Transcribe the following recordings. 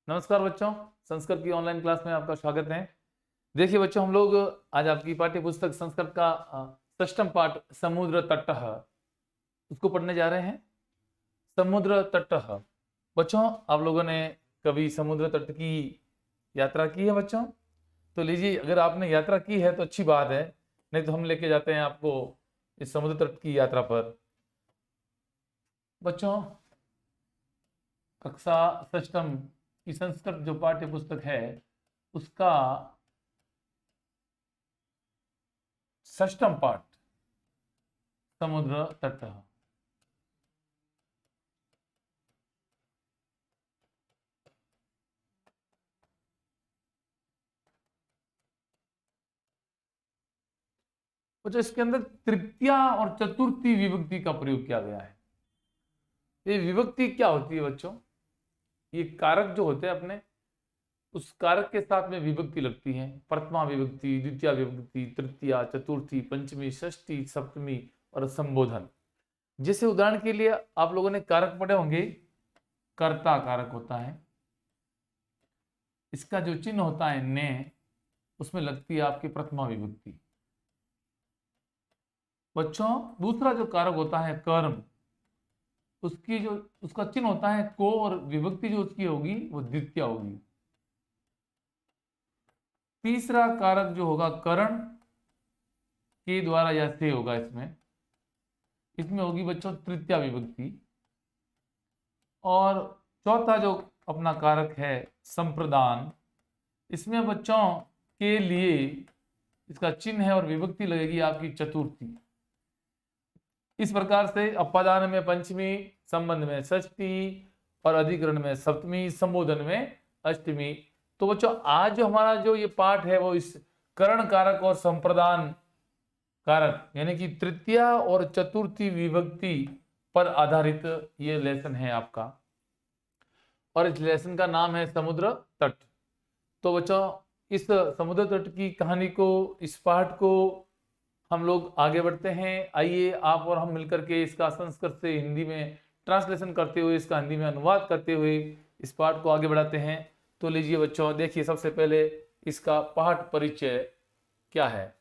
नमस्कार बच्चों, संस्कृत की ऑनलाइन क्लास में आपका स्वागत है। देखिए बच्चों, हम लोग आज आपकी पाठ्य पुस्तक संस्कृत का षष्ठम पाठ समुद्र तटः उसको पढ़ने जा रहे हैं। समुद्र तटः। बच्चों, आप लोगों ने कभी समुद्र तट की यात्रा की है बच्चों? तो लीजिए, अगर आपने यात्रा की है तो अच्छी बात है, नहीं तो हम लेके जाते हैं आपको इस समुद्र तट की यात्रा पर। बच्चों, कक्षा षष्ठम की संस्कृत जो पाठ्य पुस्तक है उसका षष्ठम पाठ समुद्र तट। बच्चों, इसके अंदर तृतीया और चतुर्थी विभक्ति का प्रयोग किया गया है। ये विभक्ति क्या होती है बच्चों? ये कारक जो होते हैं अपने, उस कारक के साथ में विभक्ति लगती है। प्रथमा विभक्ति, द्वितीय विभक्ति, तृतीया, चतुर्थी, पंचमी, षष्ठी, सप्तमी और संबोधन। जैसे उदाहरण के लिए आप लोगों ने कारक पढ़े होंगे, कर्ता कारक होता है, इसका जो चिन्ह होता है ने, उसमें लगती है आपकी प्रथमा विभक्ति। बच्चों, दूसरा जो कारक होता है कर्म, उसका चिन्ह होता है को, और विभक्ति जो उसकी होगी वो द्वितीय होगी। तीसरा कारक जो होगा करण, के द्वारा या से होगा, इसमें होगी बच्चों तृतीया विभक्ति। और चौथा जो अपना कारक है संप्रदान, इसमें बच्चों के लिए इसका चिन्ह है और विभक्ति लगेगी आपकी चतुर्थी। इस प्रकार से अपादान में पंचमी, संबंध में षष्ठी और अधिकरण में सप्तमी, संबोधन में अष्टमी। तो बच्चों, आज जो हमारा जो ये पाठ है वो इस करण कारक और संप्रदान कारक यानी कि तृतीया और चतुर्थी विभक्ति पर आधारित ये लेसन है आपका, और इस लेसन का नाम है समुद्र तट। तो बच्चों, इस समुद्र तट की कहानी को, इस पाठ को हम लोग आगे बढ़ते हैं। आइए आप और हम मिलकर के इसका संस्कृत से हिंदी में ट्रांसलेशन करते हुए, इसका हिंदी में अनुवाद करते हुए इस पाठ को आगे बढ़ाते हैं। तो लीजिए बच्चों, देखिए सबसे पहले इसका पाठ परिचय क्या है।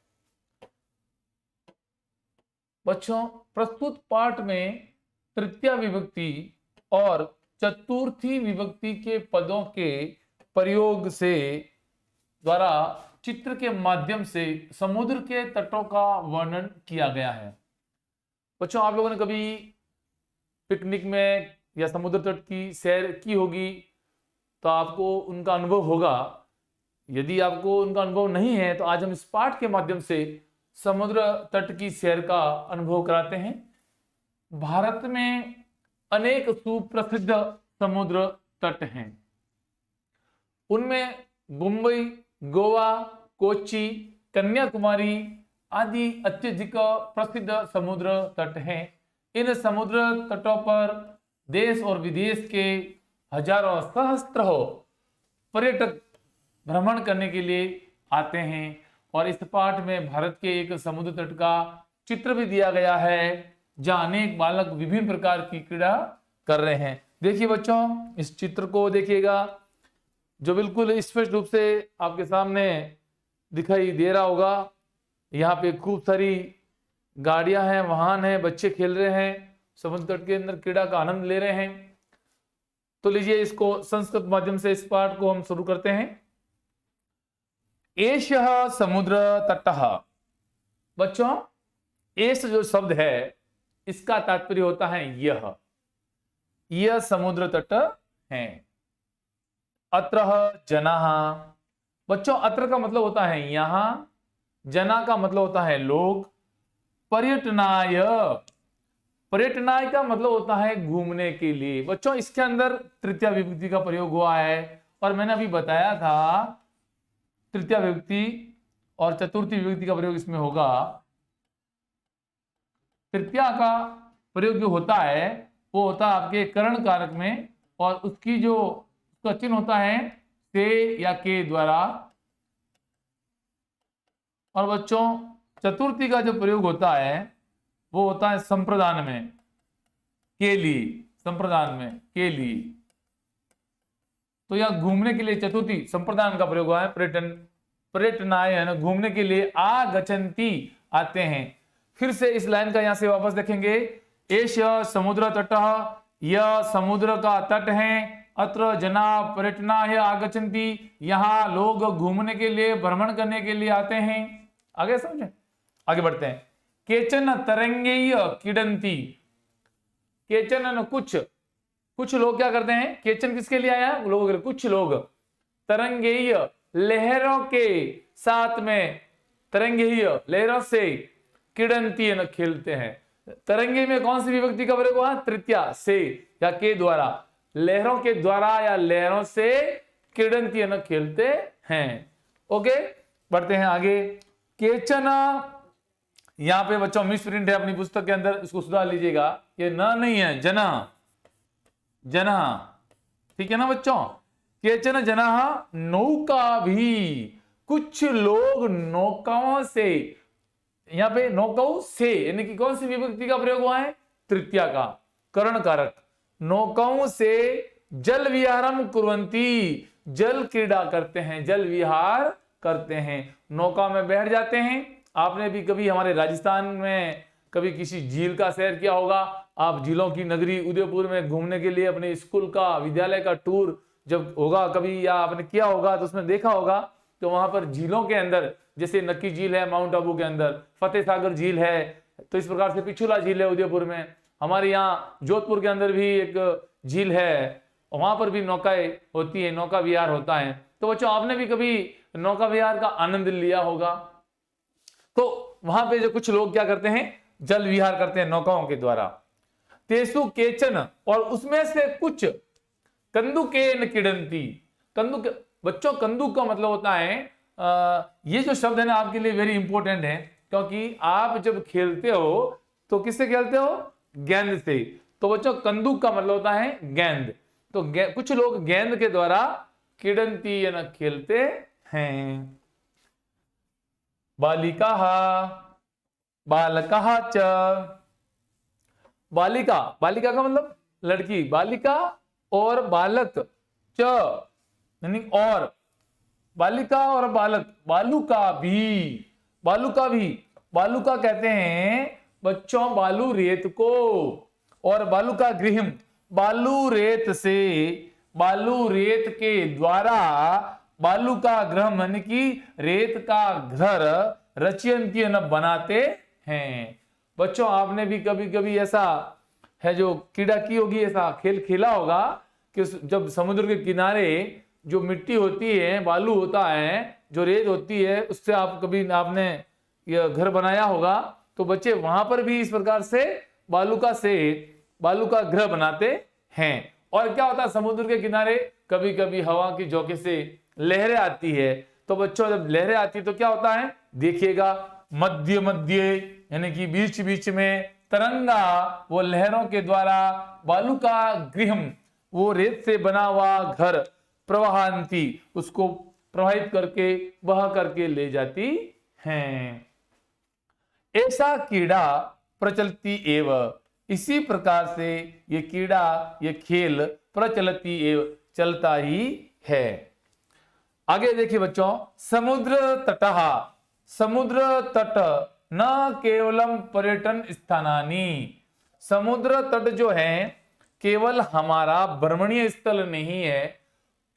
बच्चों, प्रस्तुत पाठ में तृतीया विभक्ति और चतुर्थी विभक्ति के पदों के प्रयोग से द्वारा चित्र के माध्यम से समुद्र के तटों का वर्णन किया गया है। बच्चों, आप लोगों ने कभी पिकनिक में या समुद्र तट की सैर की होगी तो आपको उनका अनुभव होगा। यदि आपको उनका अनुभव नहीं है तो आज हम इस पाठ के माध्यम से समुद्र तट की सैर का अनुभव कराते हैं। भारत में अनेक सुप्रसिद्ध समुद्र तट हैं। उनमें मुंबई, गोवा, कोच्चि, कन्याकुमारी आदि अत्यधिक प्रसिद्ध समुद्र तट हैं। इन समुद्र तटों पर देश और विदेश के हजारों सहस्त्रों पर्यटक भ्रमण करने के लिए आते हैं। और इस पाठ में भारत के एक समुद्र तट का चित्र भी दिया गया है, जहां अनेक बालक विभिन्न प्रकार की क्रीड़ा कर रहे हैं। देखिए बच्चों, इस चित्र को देखिएगा, जो बिल्कुल स्पष्ट रूप से आपके सामने दिखाई दे रहा होगा। यहाँ पे खूब सारी गाड़ियां हैं, वाहन हैं, बच्चे खेल रहे हैं, समुद्र तट के अंदर क्रीड़ा का आनंद ले रहे हैं। तो लीजिए, इसको संस्कृत माध्यम से इस पाठ को हम शुरू करते हैं। एषः समुद्र तटः। बच्चों, एष जो शब्द है इसका तात्पर्य होता है यह समुद्र तट है। अत्रः जनाः। बच्चों, अत्र का मतलब होता है यहां, जना का मतलब होता है लोग, पर्यटनाय, पर्यटनाय का मतलब होता है घूमने के लिए। बच्चों, इसके अंदर तृतीया विभक्ति का प्रयोग हुआ है, और मैंने अभी बताया था तृतीया विभक्ति और चतुर्थी विभक्ति का प्रयोग इसमें होगा। तृतीया का प्रयोग जो होता है वो होता है आपके करण कारक में, और उसकी जो उसका चिन्ह होता है से या के द्वारा। और बच्चों, चतुर्थी का जो प्रयोग होता है वो होता है संप्रदान में, के लिए, संप्रदान में के लिए। तो यहाँ घूमने के लिए चतुर्थी संप्रदान का प्रयोग हुआ है। पर्यटन, पर्यटनायन, घूमने के लिए, आगच्छन्ति आते हैं। फिर से इस लाइन का यहां से वापस देखेंगे। एष समुद्र तटः, यह समुद्र का तट है। अत्र जना पर्यटनाय आगच्छन्ति, यहाँ लोग घूमने के लिए, भ्रमण करने के लिए आते हैं। आगे समझे, आगे बढ़ते हैं। केचन तरंगेय क्रीडन्ति, केचन कुछ लोग क्या करते हैं, केचन किसके लिए आया, लोग, कुछ लोग, तरंगेय लहरों के साथ में, तरंगेय लहरों से, क्रीडन्ति खेलते हैं। तरंगे में कौन सी विभक्ति का प्रयोग हुआ, तृतीया से या के द्वारा, लहरों के द्वारा या लहरों से क्रीडन्ति खेलते हैं। ओके, बढ़ते हैं आगे। केचन, यहां पे बच्चों मिस प्रिंट है अपनी पुस्तक के अंदर, इसको सुधार लीजिएगा, ये न नहीं है, जना, जना, ठीक है ना बच्चों। केचन जना नौका भी, कुछ लोग नौकाओं से, यहां पे नौकाओं से यानी कि कौन सी विभक्ति का प्रयोग हुआ है, तृतीया का, करण कारक। नौकाओं से जल विहारम कुर्वन्ति, जल क्रीड़ा करते हैं, जल विहार करते हैं, नौका में बैठ जाते हैं। आपने भी कभी हमारे राजस्थान में कभी किसी झील का सैर किया होगा, आप झीलों की नगरी उदयपुर में घूमने के लिए अपने स्कूल का, विद्यालय का टूर जब होगा कभी, या आपने किया होगा तो उसमें देखा होगा, तो वहां पर झीलों के अंदर, जैसे नक्की झील है माउंट आबू के अंदर, फतेह सागर झील है, तो इस प्रकार से पिछुला झील है उदयपुर में, हमारे यहाँ जोधपुर के अंदर भी एक झील है, वहां पर भी नौकाएं होती है, नौका विहार होता है। तो बच्चों आपने भी कभी नौका विहार का आनंद लिया होगा। तो वहां पे जो कुछ लोग क्या करते हैं, जल विहार करते हैं नौकाओं के द्वारा। तेसु केचन, और उसमें से कुछ, कंदुकेन क्रीडन्ति, कंदुक, बच्चों कंदुक का मतलब होता है, ये जो शब्द है ना आपके लिए वेरी इंपॉर्टेंट है, क्योंकि आप जब खेलते हो तो किससे खेलते हो, गेंद से। तो बच्चों कंदुक का मतलब होता है गेंद। तो कुछ लोग गेंद के द्वारा क्रीडन्ति यानी खेलते हैं। बालिका, बालका च, बालिका, बालिका का मतलब लड़की, बालिका और बालक, च यानी और, बालिका और बालक, बालुका भी, बालुका भी, बालुका कहते हैं बच्चों बालू रेत को, और बालुका गृहम, बालू रेत से, बालू रेत के द्वारा, बालू का ग्रह यानी कि रेत का घर, रचयंती बनाते हैं। बच्चों आपने भी कभी कभी ऐसा है जो क्रीड़ा की होगी, ऐसा खेल खेला होगा कि जब समुद्र के किनारे जो मिट्टी होती है, बालू होता है, जो रेत होती है, उससे आप कभी आपने यह घर बनाया होगा। तो बच्चे वहां पर भी इस प्रकार से बालू का ग्रह बनाते हैं। और क्या होता है, समुद्र के किनारे कभी कभी हवा की झोंके से लहरें आती है। तो बच्चों जब लहरें आती है तो क्या होता है, देखिएगा मध्य मध्य यानी कि बीच बीच में तरंगा, वो लहरों के द्वारा, बालू का गृहम, वो रेत से बना हुआ घर, प्रवाहांती, उसको प्रवाहित करके बहा करके ले जाती हैं। ऐसा कीड़ा प्रचलती एव, इसी प्रकार से ये कीड़ा, ये खेल प्रचलती एव, चलता ही है। आगे देखिए बच्चों, समुद्र तटः, समुद्र तट न केवलम पर्यटन स्थानानि, समुद्र तट जो है केवल हमारा भ्रमणीय स्थल नहीं है,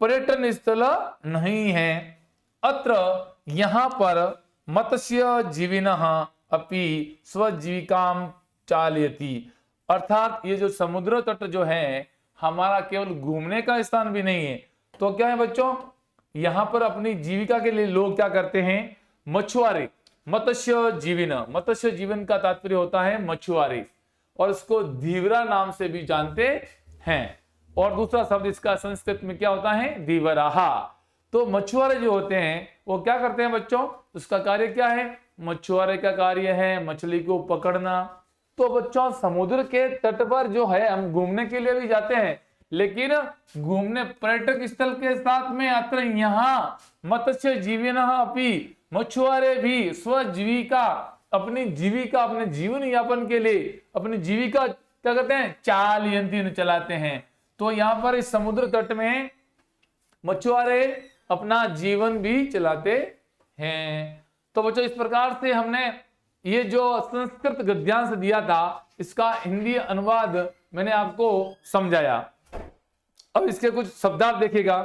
पर्यटन स्थल नहीं है। अत्र यहां पर मत्स्य जीविनः अपि स्वजीविकाम चालयति, अर्थात ये जो समुद्र तट जो है हमारा केवल घूमने का स्थान भी नहीं है, तो क्या है बच्चों, यहां पर अपनी जीविका के लिए लोग क्या करते हैं, मछुआरे, मत्स्य जीवन, मत्स्य जीवन का तात्पर्य होता है मछुआरे, और इसको धीवरा नाम से भी जानते हैं। और दूसरा शब्द इसका संस्कृत में क्या होता है, धीवराहा। तो मछुआरे जो होते हैं वो क्या करते हैं बच्चों, उसका कार्य क्या है, मछुआरे का कार्य है मछली को पकड़ना। तो बच्चों समुद्र के तट पर जो है हम घूमने के लिए भी जाते हैं, लेकिन घूमने पर्यटक स्थल के साथ में अत्र यहाँ मत्स्य जीवन अपि, मछुआरे भी स्वजीविका, अपनी जीविका, अपने जीवन यापन के लिए अपनी जीविका क्या करते हैं, चालयंती, चलाते हैं। तो यहाँ पर इस समुद्र तट में मछुआरे अपना जीवन भी चलाते हैं। तो बच्चों इस प्रकार से हमने ये जो संस्कृत गद्यांश दिया था इसका हिंदी अनुवाद मैंने आपको समझाया। अब इसके कुछ शब्दार्थ देखिएगा।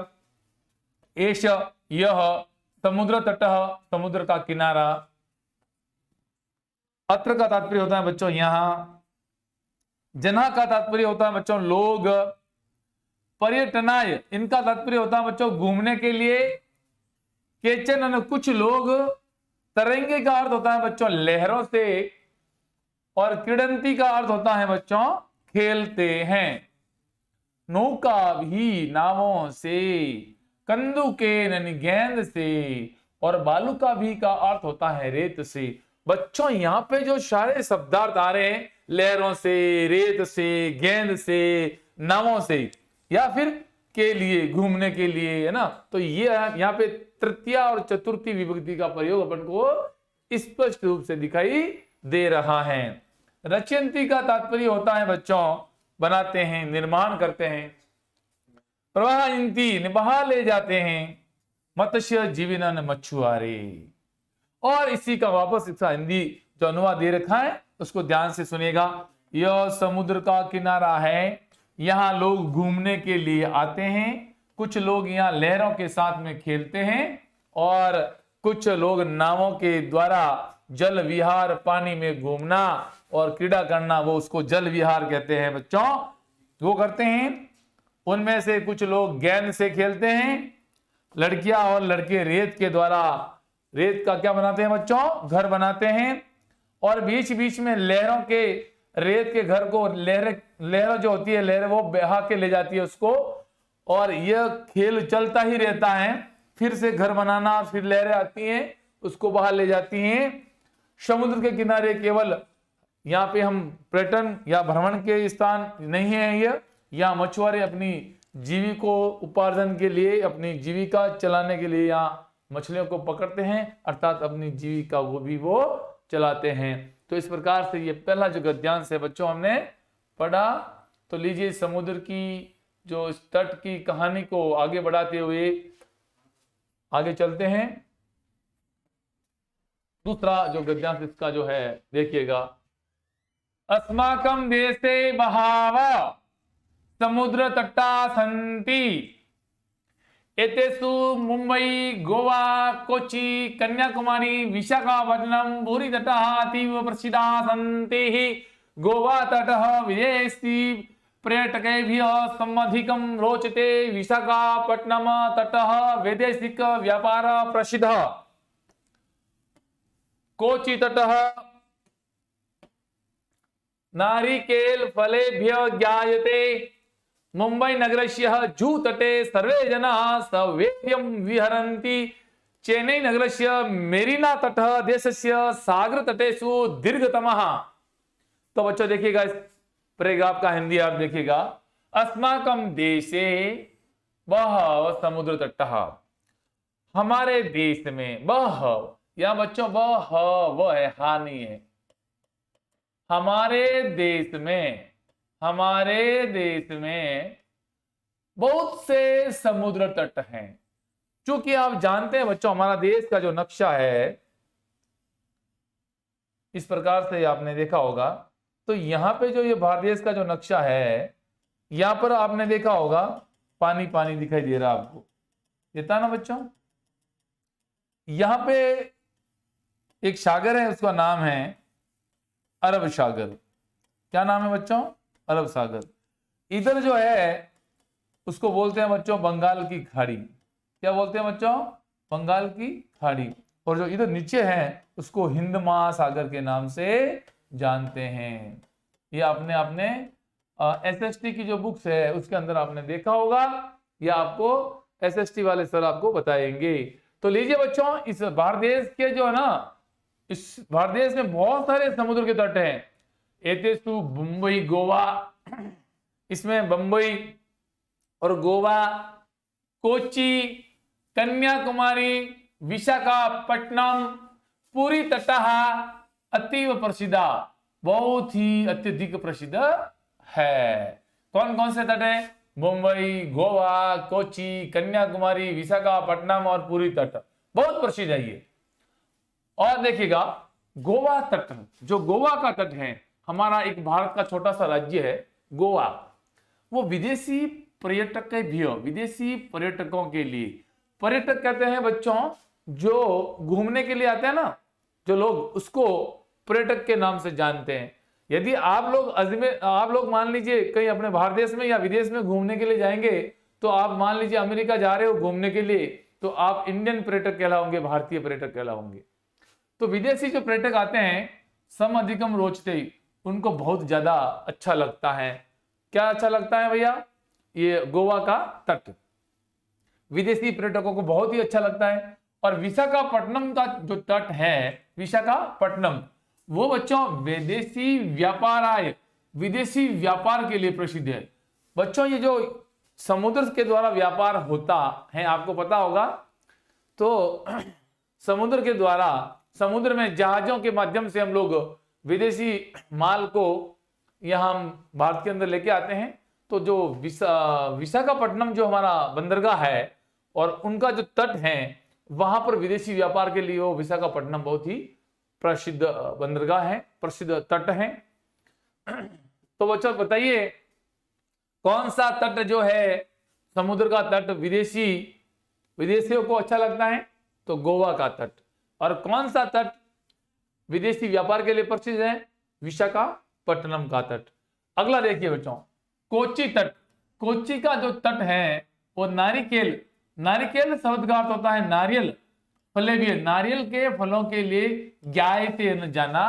एष, यह, समुद्र तटः, समुद्र का किनारा। अत्र का तात्पर्य होता है बच्चों यहां। जना का तात्पर्य होता है बच्चों लोग। पर्यटनाय, इनका तात्पर्य होता है बच्चों घूमने के लिए। केचन, कुछ लोग। तरंगे का अर्थ होता है बच्चों लहरों से। और क्रीडंती का अर्थ होता है बच्चों खेलते हैं। नौका भी, नावों से। कंदुके, गेंद से। और बालुका भी का अर्थ होता है रेत से। बच्चों यहाँ पे जो सारे शब्दार्थ आ रहे हैं लहरों से, रेत से, गेंद से, नावों से, या फिर के लिए, घूमने के लिए, है ना। तो ये यहाँ पे तृतीय और चतुर्थी विभक्ति का प्रयोग अपन को स्पष्ट रूप से दिखाई दे रहा है। रचयंती का तात्पर्य होता है बच्चों बनाते हैं, निर्माण करते हैं। प्रवाहयंती, बहा ले जाते हैं। मत्स्य जीविनन, मछुआरे। और इसी का वापस इसका हिंदी जो अनुवाद दे रखा है उसको ध्यान से सुनिएगा। यह समुद्र का किनारा है, यहाँ लोग घूमने के लिए आते हैं। कुछ लोग यहाँ लहरों के साथ में खेलते हैं और कुछ लोग नावों के द्वारा जल विहार, पानी में घूमना और क्रीड़ा करना, वो उसको जल विहार कहते हैं बच्चों, वो करते हैं। उनमें से कुछ लोग गेंद से खेलते हैं। लड़कियां और लड़के रेत के द्वारा, रेत का क्या बनाते हैं बच्चों, घर बनाते हैं। और बीच बीच में लहरों के, रेत के घर को लहर जो होती है, लहर वो बहा के ले जाती है उसको, और यह खेल चलता ही रहता है। फिर से घर बनाना, फिर लहरें आती हैं उसको बहा ले जाती हैं। समुद्र के किनारे केवल यहाँ पे हम पर्यटन या भ्रमण के स्थान नहीं है ये, यहाँ मछुआरे अपनी जीवी को उपार्जन के लिए, अपनी जीविका चलाने के लिए यहाँ मछलियों को पकड़ते हैं, अर्थात अपनी जीविका वो भी वो चलाते हैं। तो इस प्रकार से ये पहला जो गद्यांश है बच्चों हमने पढ़ा। तो लीजिए समुद्र की जो इस तट की कहानी को आगे बढ़ाते हुए आगे चलते हैं। दूसरा जो गद्यांश इसका जो है देखिएगा। अस्माकं देशे बहव समुद्र तटा सन्ति, एतेषु मुंबई, गोवा, कोची, कन्याकुमारी, विशाखापट्टनम, पुरी तटः अतीव प्रसिद्धाः सन्ति। गोवा तटः विदेशी पर्यटकेभ्यः समधिकं रोचते। विशाखापट्टनम तटः वैदेशिक व्यापार प्रसिद्धः। कोची तटः नारिकेल फलेभ्यः ज्ञायते। मुंबई नगरस्य जू तटे सर्वे जनाः सवेद्यं विहरन्ति। चेन्नई नगरस्य मेरीना तटः देशस्य सागर तटेषु दीर्घतमः। तो बच्चों देखिएगा इस पैराग्राफ का हिंदी अर्थ देखिएगा। अस्माकं देशे बहव समुद्र तटः, हमारे देश में, बहव या बच्चों बहव है, हानि है। हमारे देश में बहुत से समुद्र तट हैं। क्योंकि आप जानते हैं बच्चों हमारा देश का जो नक्शा है इस प्रकार से आपने देखा होगा। तो यहाँ पे जो ये भारत देश का जो नक्शा है, यहाँ पर आपने देखा होगा पानी पानी दिखाई दे रहा आपको, देता ना बच्चों। यहाँ पे एक सागर है, उसका नाम है अरब सागर। क्या नाम है बच्चों? अरब सागर। इधर जो है उसको बोलते हैं बच्चों बंगाल की खाड़ी। क्या बोलते हैं बच्चों? बंगाल की खाड़ी। और जो इधर नीचे है उसको हिंद महासागर के नाम से जानते हैं। ये आपने एसएसटी की जो बुक्स है उसके अंदर आपने देखा होगा, या आपको एसएसटी वाले सर आपको बताएंगे। तो लीजिए बच्चों, इस भारत देश के जो है ना, इस भारत देश में बहुत सारे समुद्र के तट हैं। एतेषु मुंबई, गोवा, इसमें बंबई और गोवा, कोची, कन्याकुमारी, विशाखापट्टनम, पुरी तटः अतीव प्रसिद्ध, बहुत ही अत्यधिक प्रसिद्ध है। कौन कौन से तट है? मुंबई, गोवा, कोची, कन्याकुमारी, विशाखापट्टनम और पुरी तट बहुत प्रसिद्ध है ये। और देखिएगा गोवा तट, जो गोवा का तट है, हमारा एक भारत का छोटा सा राज्य है गोवा, वो विदेशी पर्यटक के भी हो, विदेशी पर्यटकों के लिए, पर्यटक कहते हैं बच्चों जो घूमने के लिए आते हैं ना, जो लोग, उसको पर्यटक के नाम से जानते हैं। यदि आप लोग मान लीजिए कहीं अपने भारत देश में या विदेश में घूमने के लिए जाएंगे, तो आप मान लीजिए अमेरिका जा रहे हो घूमने के लिए, तो आप इंडियन पर्यटक कहलाओगे, भारतीय पर्यटक कहलाओगे। तो विदेशी जो पर्यटक आते हैं, सम अधिकम रोचते, उनको बहुत ज्यादा अच्छा लगता है। क्या अच्छा लगता है भैया? ये गोवा का तट विदेशी पर्यटकों को बहुत ही अच्छा लगता है। और विशाखापट्टनम का जो तट है, विशाखापट्टनम, वो बच्चों विदेशी विदेशी व्यापार के लिए प्रसिद्ध है। बच्चों ये जो समुद्र के द्वारा व्यापार होता है, आपको पता होगा, तो समुद्र के द्वारा, समुद्र में जहाजों के माध्यम से हम लोग विदेशी माल को यहाँ हम भारत के अंदर लेके आते हैं। तो जो विशाखापट्टनम जो हमारा बंदरगाह है और उनका जो तट है, वहां पर विदेशी व्यापार के लिए वो विशाखापट्टनम बहुत ही प्रसिद्ध बंदरगाह है, प्रसिद्ध तट है। तो बच्चों बताइए कौन सा तट जो है, समुद्र का तट विदेशियों को अच्छा लगता है? तो गोवा का तट। और कौन सा तट विदेशी व्यापार के लिए प्रसिद्ध है? विशाखापट्टनम का तट। अगला देखिए बच्चों, कोच्चि तट। कोच्चि का जो तट है वो नारिकेल शब्द का अर्थ होता है नारियल, फलेवियल, नारियल के फलों के लिए ज्ञायतेन जाना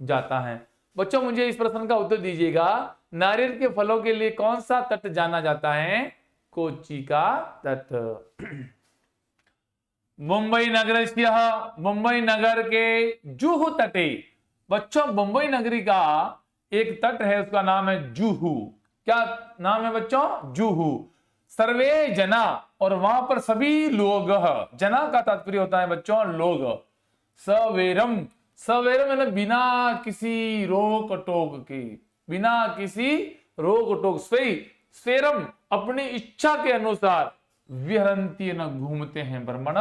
जाता है। बच्चों मुझे इस प्रश्न का उत्तर दीजिएगा, नारियल के फलों के लिए कौन सा तट जाना जाता है? कोच्चि का तट। मुंबई नगर के जुहू तटे। बच्चों मुंबई नगरी का एक तट है, उसका नाम है जुहू। क्या नाम है बच्चों? जुहू। सर्वे जना, और वहां पर सभी लोग, जना का तात्पर्य होता है बच्चों लोग। सवेरम मतलब बिना किसी रोक टोक के, बिना किसी रोक टोक, स्वेरम अपनी इच्छा के अनुसार, विहरंती न घूमते हैं, भ्रमण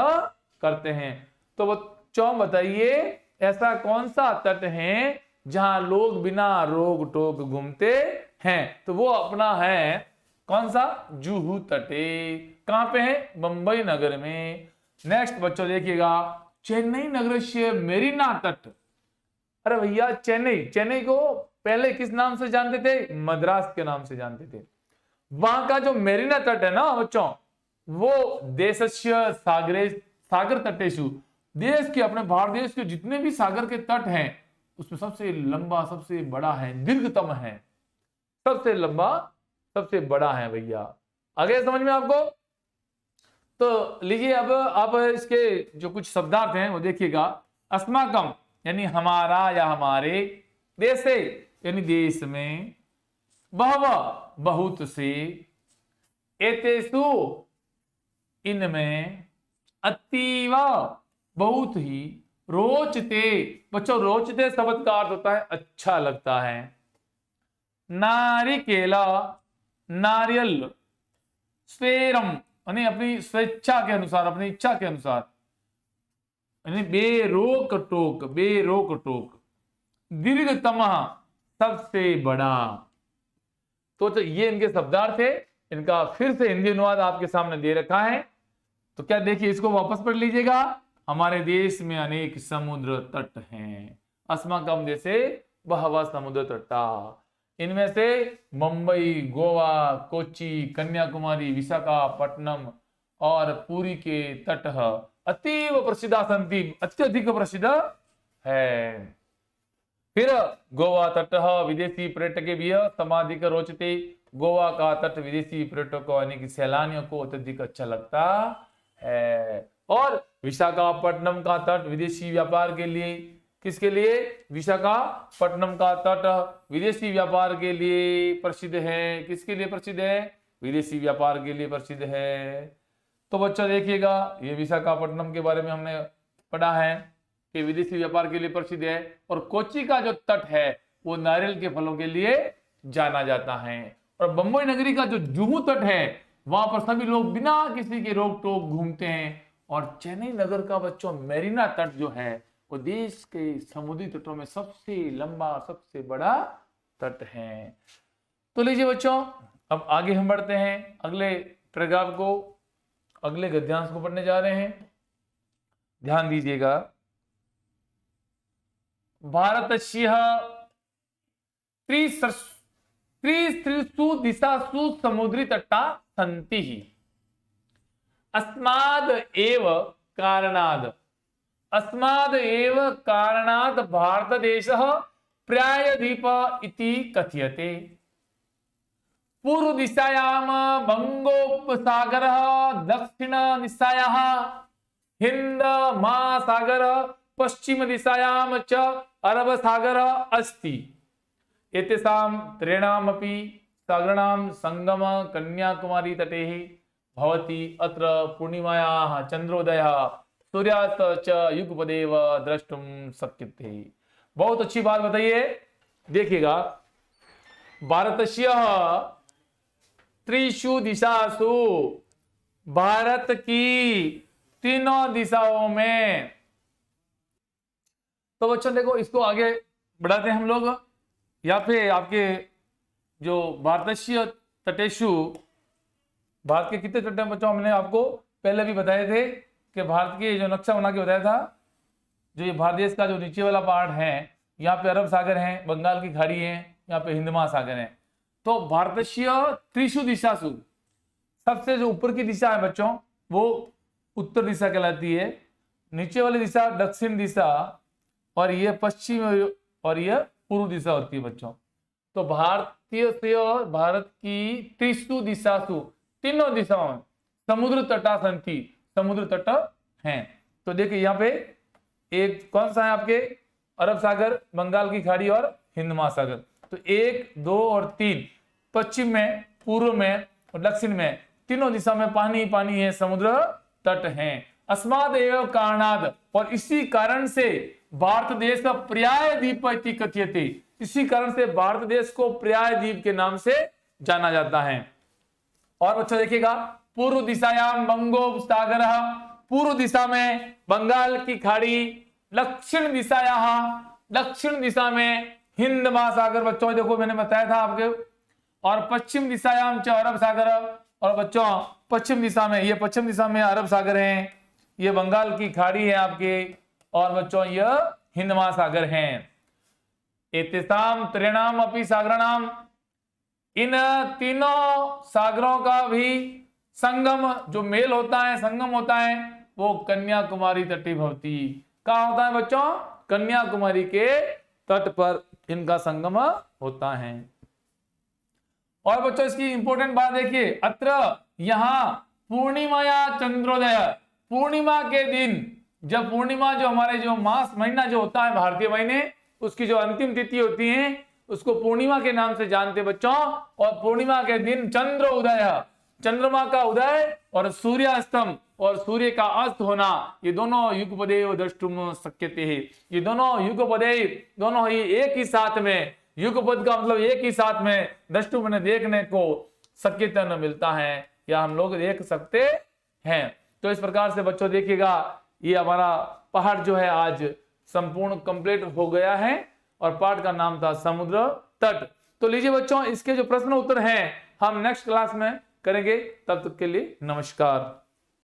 करते हैं। तो बच्चों बताइए ऐसा कौन सा तट है जहां लोग बिना रोक टोक घूमते हैं? तो वो अपना है कौन सा? जुहू तटे। कहां पे है? मुंबई नगर में। नेक्स्ट बच्चों देखिएगा, चेन्नई नगर से मेरीना तट। अरे भैया चेन्नई को पहले किस नाम से जानते थे? मद्रास के नाम से जानते थे। वहां का जो मेरीना तट है ना बच्चों, वो देशस्य सागर तटेशु, देश के, अपने भारत देश के जितने भी सागर के तट हैं उसमें सबसे लंबा, सबसे बड़ा है, दीर्घतम है, सबसे लंबा, सबसे बड़ा है भैया। आगे समझ में आपको? तो लीजिए अब आप इसके जो कुछ शब्दार्थ हैं वो देखिएगा। अस्माकम यानी हमारा या हमारे, देशे यानी देश में, बहव बहुत से, एतेषु इनमें, अतीव बहुत ही, रोचते। बच्चों रोचते शब्द का अर्थ होता है अच्छा लगता है। नारिकेला नारियल, स्वेरम यानी अपनी स्वेच्छा के अनुसार, अपनी इच्छा के अनुसार, यानी बेरोक टोक, दीर्घतम सबसे बड़ा। तो ये इनके शब्दार्थ है, इनका फिर से हिंदी अनुवाद आपके सामने दे रखा है। तो क्या देखिए, इसको वापस पढ़ लीजिएगा। हमारे देश में अनेक समुद्र तट हैं, अस्माकम जैसे बहवा समुद्र तटा, इनमें से मुंबई, गोवा, कोच्चि, कन्याकुमारी, विशाखापट्टनम और पुरी के तट अतीव प्रसिद्ध संति, अत्यधिक प्रसिद्ध है। फिर गोवा तट विदेशी पर्यटक भी समाधिक रोचते। गोवा का तट विदेशी पर्यटकों यानी कि सैलानियों को अत्यधिक अच्छा लगता है। और विशाखापट्टनम का तट विदेशी व्यापार के लिए, किसके लिए? विशाखापट्टनम का तट विदेशी व्यापार के लिए प्रसिद्ध है। किसके लिए प्रसिद्ध है? विदेशी व्यापार के लिए प्रसिद्ध है। तो बच्चों देखिएगा, ये विशाखापट्टनम के बारे में हमने पढ़ा है कि विदेशी व्यापार के लिए प्रसिद्ध है। और कोच्चि का जो तट है वो नारियल के फलों के लिए जाना जाता है। और बंबई नगरी का जो जुहू तट है वहां पर सभी लोग बिना किसी के रोक टोक घूमते हैं। और चेन्नई नगर का बच्चों मेरीना तट जो है वो देश के समुद्री तटों में सबसे लंबा सबसे बड़ा तट है। तो लीजिए बच्चों, अब आगे हम बढ़ते हैं, अगले पैराग्राफ को, अगले गद्यांश को पढ़ने जा रहे हैं। ध्यान दीजिएगा। भारतस्य त्रिसु दिशासु समुद्री तटा सन्ति अस्माद् एव कारणात् भारतदेशः प्रायद्वीप इति कथ्यते। पूर्व दिशायां बंगोपसागरः, दक्षिण दिशायां हिंद महासागरः, पश्चिम दिशायां च अरब सागरः अस्ति। एतेषां त्रयाणामपि सागराणां संगम कन्याकुमारी तटे भवति। अत्र पूर्णिमायाः चंद्रोदयः सूर्यास्त च युगपदेव द्रष्टुम शक्यते। बहुत अच्छी बात बताइए, देखिएगा। भारतस्य त्रिषु दिशासु, भारत की तीनों दिशाओं में। तो बच्चों देखो, इसको आगे बढ़ाते हैं हम लोग। यहाँ पे आपके जो भारतस्य तटेषु, भारत के कितने तट हैं बच्चों, हमने आपको पहले भी बताए थे कि भारत के जो नक्शा बना के बताया था, जो ये भारत देश का जो नीचे वाला पार्ट है, यहाँ पे अरब सागर है, बंगाल की खाड़ी है, यहाँ पे हिंद महासागर है। तो भारतस्य त्रिषु दिशासु, सबसे जो ऊपर की दिशा है बच्चों वो उत्तर दिशा कहलाती है, नीचे वाली दिशा दक्षिण दिशा, और ये पश्चिम और ये पूर्व दिशा होती है बच्चों। तो भारत की त्रिषु दिशासु, तीनों दिशाओं में समुद्र तटा संति, समुद्र तट हैं। तो देखिए यहाँ पे एक कौन सा है आपके, अरब सागर, बंगाल की खाड़ी और हिंद महासागर। तो 1, 2 और 3 पश्चिम में, पूर्व में और दक्षिण में, तीनों दिशा में पानी पानी है, समुद्र तट हैं। अस्माद् एव कारणाद्, और इसी कारण से भारत देश का पर्याय द्वीप इति कथ्यते, इसी कारण से भारत देश को पर्याय द्वीप के नाम से जाना जाता है। और बच्चों देखिएगा, पूर्व दिशायां बंगोपसागरः, पूर्व दिशा में बंगाल की खाड़ी, दक्षिण दिशा में हिंद महासागर, बच्चों देखो मैंने बताया था आपके, और पश्चिम दिशायां च अरब सागर, और बच्चों पश्चिम दिशा में, ये पश्चिम दिशा में अरब सागर है, ये बंगाल की खाड़ी है आपके, और बच्चों यह हिंद महासागर हैं। एतेषां त्रयाणाम अपि सागराणाम, इन तीनों सागरों का भी संगम, जो मेल होता है, संगम होता है, वो कन्याकुमारी तटी भवती। कहाँ होता है बच्चों, कन्याकुमारी के तट पर इनका संगम होता है। और बच्चों इसकी इंपॉर्टेंट बात देखिए, अत्र यहाँ पूर्णिमाया चंद्रोदय, पूर्णिमा के दिन, जब पूर्णिमा जो हमारे जो मास महीना जो होता है भारतीय महीने, उसकी जो अंतिम तिथि होती है उसको पूर्णिमा के नाम से जानते बच्चों। और पूर्णिमा के दिन चंद्र उदय, चंद्रमा का उदय और सूर्यास्तम और सूर्य का अस्त होना, ये दोनों युगपदेव द्रष्टुम शक्यते है। ये दोनों युगपदेव, दोनों ही एक ही साथ में, युगपद का मतलब एक ही साथ में, द्रष्टुम ने देखने को, शक्यता मिलता है, या हम लोग देख सकते हैं। तो इस प्रकार से बच्चों देखिएगा, ये हमारा पहाड़ जो है आज संपूर्ण कंप्लीट हो गया है, और पाठ का नाम था समुद्र तट। तो लीजिए बच्चों, इसके जो प्रश्न उत्तर हैं हम नेक्स्ट क्लास में करेंगे। तब तक के लिए नमस्कार।